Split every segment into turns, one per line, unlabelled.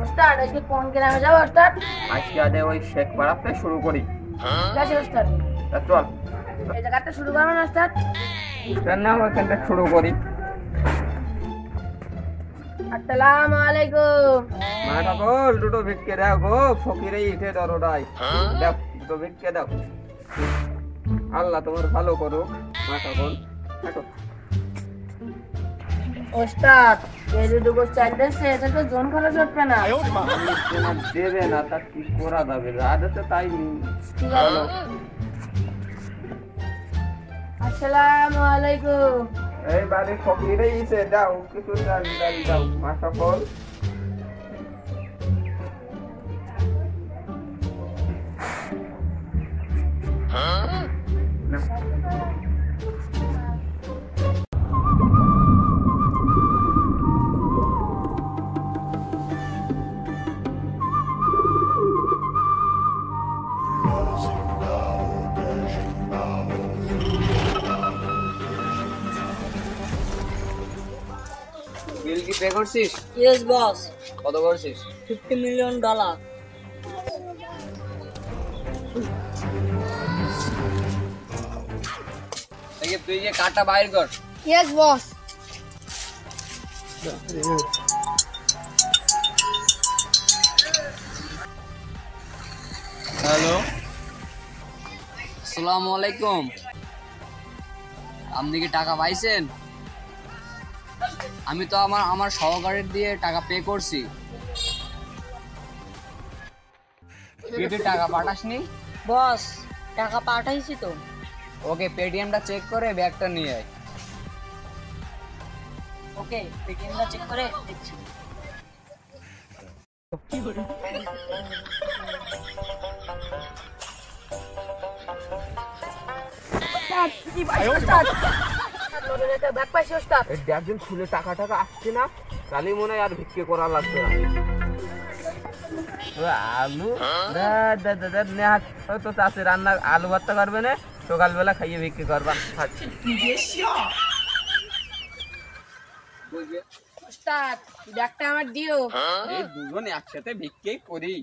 ওস্তাদ আজকে কোন গ্রামে যাবো ওস্তাদ?
আজকে আদে ওই শেখ পাড়াতে শুরু করি।
ঠিক আছে ওস্তাদ,
তা চল
এই জায়গাটা শুরু করবেন ওস্তাদ?
না ওখানটা শুরু করি।
আসসালামু আলাইকুম।
মাটা বল দুটো ভিক্ষে দাও গো, ফকিরে ইটে দরদাই দাও, দুটো ভিক্ষে দাও। আল্লাহ তোমার ভালো করুক। মাটা বল হাঁটো।
ওস্তাদ এই যে দুটো চাল দিচ্ছে এটা তো জন খরচ হচ্ছে না।
তোমার দেবে না তা কি করা যাবে, আদেতে তাই
ঠিক আছে। আসসালামু আলাইকুম।
এই বাড়ি ফকিরে ইটে দাও, কিছু চাল ডাল দাও। মাটা বল না। বিল কি পে করছিস?
Yes boss.
কত করছিস?
$50 মিলিয়ন।
তুই যে কাটা বাইর কর।
Yes boss.
হ্যালো, আসসালামু আলাইকুম। আপনি কি টাকা পাইছেন? আমি তো আমার সহকারীর দিয়ে টাকা পে করছি। তুই টাকা পাঠাসনি?
বস টাকা পাঠাইছি তো।
ওকে, পেটিএমটা চেক করে ব্যাগটা নিয়ে আয়।
ওকে, পেটিএমটা চেক করে দেখছি।
ব্যাগজন খুলে টাকা টাকা আসছে না, তাহলে মনে হয় আর ভিক্ষে করা লাগবে না। আলু তো চাষে রান্না আলু ভর্তা করবে না, সকালবেলা খাইয়ে বিক্রি করবা।
ওস্তাদ ব্যাগটা আমার দিও।
এই দুজন একসাথে ভিক্ষে করি,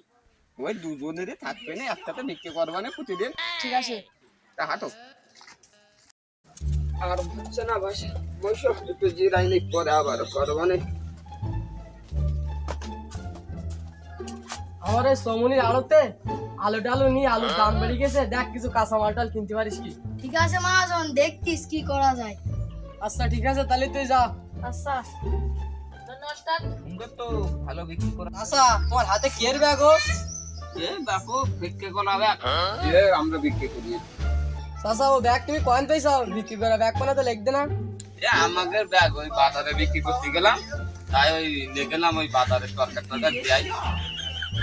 ওই দুজনেরই থাকবে না, একসাথে ভিক্ষে করবা না প্রতিদিন।
ঠিক আছে।
তা হাঁটো। আর হচ্ছে না বসে বসো, একটু জিরাইনি পরে আবার করবা না।
আমার এই সমনির আড়তে আলু টালু নিয়ে আলুর দাম বেড়ে গেছে, দেখ কিছু কাঁচা মাল টাল কিনতে পারিস কি?
ঠিক আছে মহাজন, দেখতিস কি করা যায়।
আচ্ছা ঠিক আছে, তাহলে তুই যা।
আচ্ছা ওস্তাদ।
সুন্দর তো ভালো বিক্রি করা।
আচ্ছা তোমার হাতে কি এর ব্যাগ?
এ বাপু ভিক্ষে করা ব্যাগ, আমরা বিক্রি করি।
চাচা ও ব্যাগ তুমি কয়েন পেয়েছ? বিক্রি করা ব্যাগ কোনা তো লিখবে না?
এ আমাদের ব্যাগ ওই বাজারে বিক্রি করতে গেলাম, তাই ওই নিয়ে গেলাম ওই বাজারে তরকার টরকার দেয়।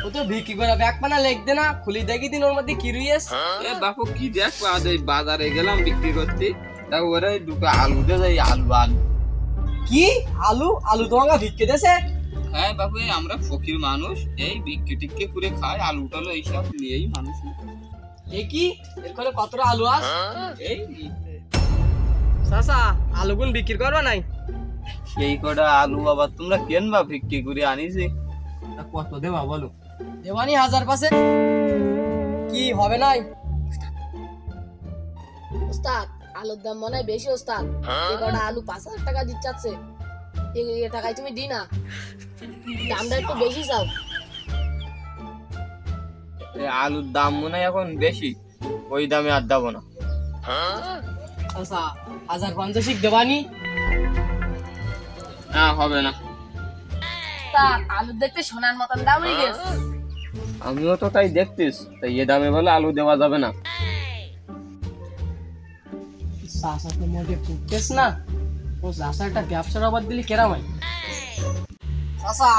ও তো বিক্রি করা ব্যাগ পানা লিখবে না, খুলি দেখি দিন ওর মধ্যে কি রয়েছে।
এ বাপু কি দেখ, ওই বাজারে গেলাম বিক্রি করতে, তা ওরা দুটো আলু দেয়। আলু আলু
কি আলু? আলু তোমাকে ভিক্ষে দেছে?
হ্যাঁ বাপু, আমরা ফকির মানুষ, এই বিক্রি টিক্কি করে খাই, আলু টালু এইসব নিয়েই মানুষ।
এ কি এর করে কতটা আলু আস?
এই
চাচা আলুগুন বিক্রি করবা নাই?
এই কটা আলু আবার তোমরা কেন বা বিক্রি করে আনিছি? কত দেবা বলো?
দেওয়ানি 1000 পাশে কি হবে নাই?
ওস্তাদ আলুর দাম মনে হয় বেশি ওস্তাদ। এই কটা আলু 5000 টাকা দিচ্ছে, এই টাকায় তুমি দি না, দামটা একটু বেশি চাও।
আলুর দাম মনে হয় এখন বেশি, ওই দামে আর দেবো না।
আচ্ছা 1050 দেবানি?
না হবে না।
তা আলু দেখতে সোনার মতন দাম হয়ে গেছে।
আমিও তো তাই দেখতিস, তাই এ দামে বলে আলু দেওয়া যাবে না।
চাচা তো মোটে ফুটতেছ না, ও চাচাটা ব্যবসার আবার দিলি কেরাম হয়। চাচা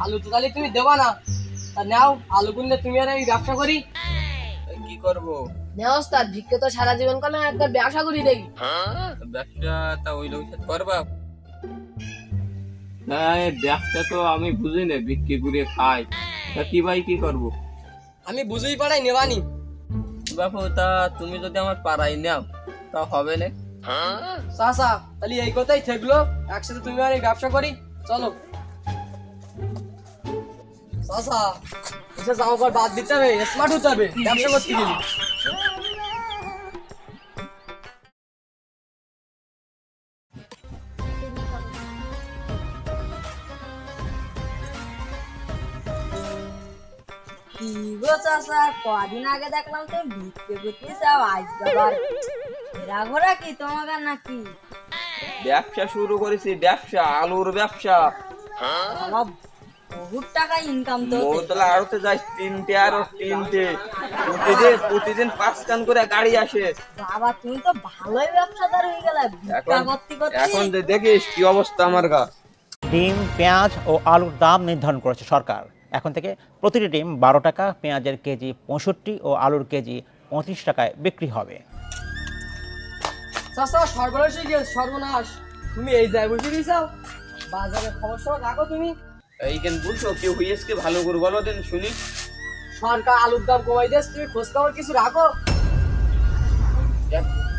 আলু তো তাহলে তুমি দেবা না, তা নাও আলু কিনলে তুমি আর আমি ব্যবসা করি।
কি করবো?
না ওস্তাদ, ভিক্ষে তো সারা জীবন করলাম, একবার ব্যবসা করি দেখি।
ব্যবসা তা ওই লোক করবা? হ্যাঁ ব্যবসা তো আমি বুঝি না, বিক্রি করে খাই, তা কি ভাই কি করবো?
আমি বুঝুই পাড়াই নেবানি।
বাপু তা তুমি যদি আমার পাড়ায় নাও তা হবে না।
চাচা তাহলে এই কথাই থাকলো, একসাথে তুমি আর এই ব্যবসা করি, চলো। চাচা এসে জামা কাপড় বাদ দিতে হবে, স্মার্ট হতে হবে ব্যবসা করতে গেলে।
কি গো চাচা, কদিন আগে দেখলাম তো ভিক্ষে করতে চাও, আজ আবার ঘোরা কি তোমাকে নাকি?
ব্যবসা শুরু করেছি, ব্যবসা আলুর ব্যবসা।
আমার বহুত টাকা ইনকাম তো।
মোতলা আড়তে যাই তিনটে আর তিনটে, প্রতিদিন 5 কান করে গাড়ি আসে।
বাবা তুমি তো ভালোই ব্যবসাদার হয়ে গেলে ভিক্ষা করতে করতে।
এখন যে দেখিস কি অবস্থা আমার গা।
ডিম, পেঁয়াজ ও আলুর দাম নির্ধারণ করেছে সরকার। এখন থেকে প্রতিটি ডিম 12 টাকা, পেঁয়াজের কেজি 65 ও আলুর কেজি 35 টাকায় বিক্রি হবে।
চাচা সর্বনাশ হয়ে গেছে, সর্বনাশ। তুমি এই জায়গায় বসে দিয়েছাও, বাজারে খবর সব রাখো তুমি।
এইখান বুঝছো কি হয়েছে, কি ভালো করে বলো দেন শুনি।
সরকার আলুর দাম কমাই দিয়েছে, তুমি খোঁজ খবর কিছু রাখো।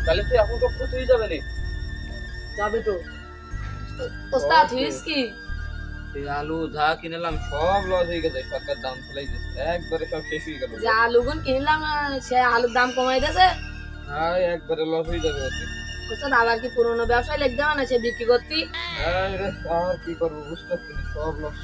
তাহলে তুই এখন তো খুশি হয়ে যাবে না।
যাবে তো।
ওস্তাদ হইস কি?
এই আলু যা কিনলাম সব লস হয়ে গেছে, সরকার দাম ফেলাই দিয়েছে, একবারে সব শেষ হয়ে গেল।
যে আলুগুন কিনলাম সে আলুর দাম কমাই দিয়েছে।
হ্যাঁ একবারে লস হয়ে যাবে ওতে।
ওস্তাদ আবার কি পুরোনো ব্যবসায় লেগে যাবে না সে বিক্রি করতে?
হ্যাঁ রে, আর কি করবো বুঝতে পারছি না, সব লস।